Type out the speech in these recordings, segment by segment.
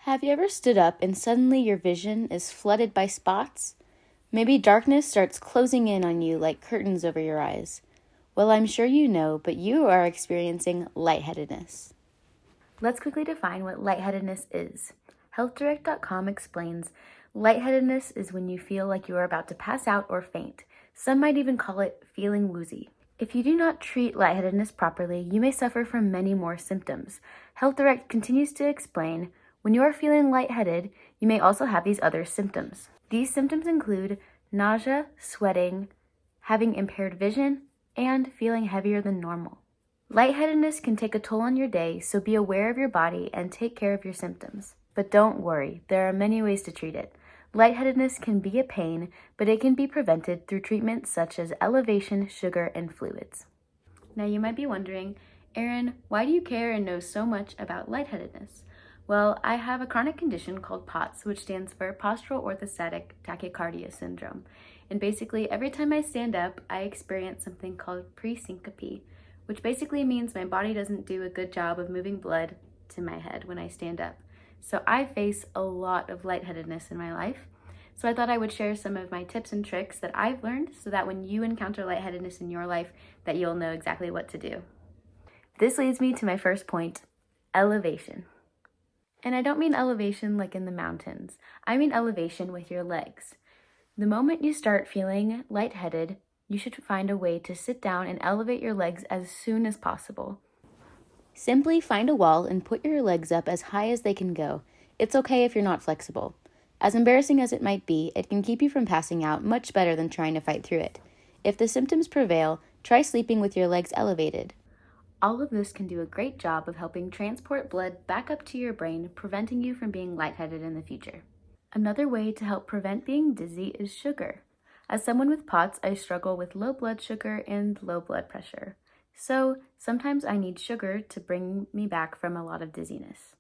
Have you ever stood up and suddenly your vision is flooded by spots? Maybe darkness starts closing in on you like curtains over your eyes. Well, I'm sure you know, but you are experiencing lightheadedness. Let's quickly define what lightheadedness is. HealthDirect.com explains, lightheadedness is when you feel like you are about to pass out or faint. Some might even call it feeling woozy. If you do not treat lightheadedness properly, you may suffer from many more symptoms. HealthDirect continues to explain, when you are feeling lightheaded, you may also have these other symptoms. These symptoms include nausea, sweating, having impaired vision, and feeling heavier than normal. Lightheadedness can take a toll on your day, so be aware of your body and take care of your symptoms. But don't worry, there are many ways to treat it. Lightheadedness can be a pain, but it can be prevented through treatments such as elevation, sugar, and fluids. Now you might be wondering, Erin, why do you care and know so much about lightheadedness? Well, I have a chronic condition called POTS, which stands for postural orthostatic tachycardia syndrome. And basically, every time I stand up, I experience something called presyncope, which basically means my body doesn't do a good job of moving blood to my head when I stand up. So I face a lot of lightheadedness in my life. So I thought I would share some of my tips and tricks that I've learned so that when you encounter lightheadedness in your life, that you'll know exactly what to do. This leads me to my first point, elevation. And I don't mean elevation like in the mountains. I mean elevation with your legs. The moment you start feeling lightheaded, you should find a way to sit down and elevate your legs as soon as possible. Simply find a wall and put your legs up as high as they can go. It's okay if you're not flexible. As embarrassing as it might be, it can keep you from passing out much better than trying to fight through it. If the symptoms prevail, try sleeping with your legs elevated. All of this can do a great job of helping transport blood back up to your brain, preventing you from being lightheaded in the future. Another way to help prevent being dizzy is sugar. As someone with POTS, I struggle with low blood sugar and low blood pressure. So sometimes I need sugar to bring me back from a lot of dizziness.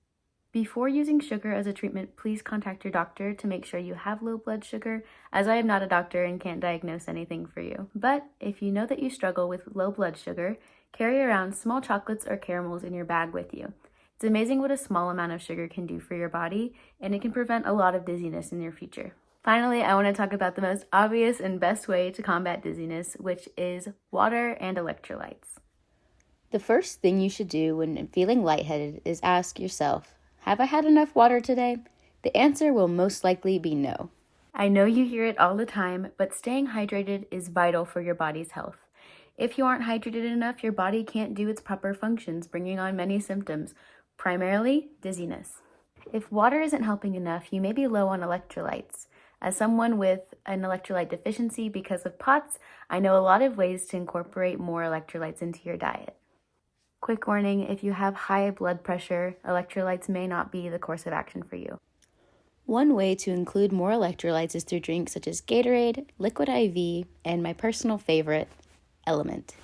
Before using sugar as a treatment, please contact your doctor to make sure you have low blood sugar, as I am not a doctor and can't diagnose anything for you. But if you know that you struggle with low blood sugar, carry around small chocolates or caramels in your bag with you. It's amazing what a small amount of sugar can do for your body, and it can prevent a lot of dizziness in your future. Finally, I want to talk about the most obvious and best way to combat dizziness, which is water and electrolytes. The first thing you should do when feeling lightheaded is ask yourself, have I had enough water today? The answer will most likely be no. I know you hear it all the time, but staying hydrated is vital for your body's health. If you aren't hydrated enough, your body can't do its proper functions, bringing on many symptoms, primarily dizziness. If water isn't helping enough, you may be low on electrolytes. As someone with an electrolyte deficiency because of POTS, I know a lot of ways to incorporate more electrolytes into your diet. Quick warning, if you have high blood pressure, electrolytes may not be the course of action for you. One way to include more electrolytes is through drinks such as Gatorade, Liquid IV, and my personal favorite, Element.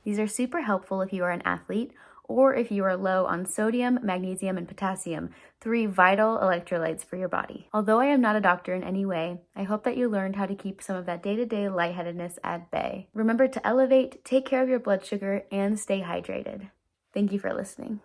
These are super helpful if you are an athlete or if you are low on sodium, magnesium, and potassium, 3 vital electrolytes for your body. Although I am not a doctor in any way, I hope that you learned how to keep some of that day-to-day lightheadedness at bay. Remember to elevate, take care of your blood sugar, and stay hydrated. Thank you for listening.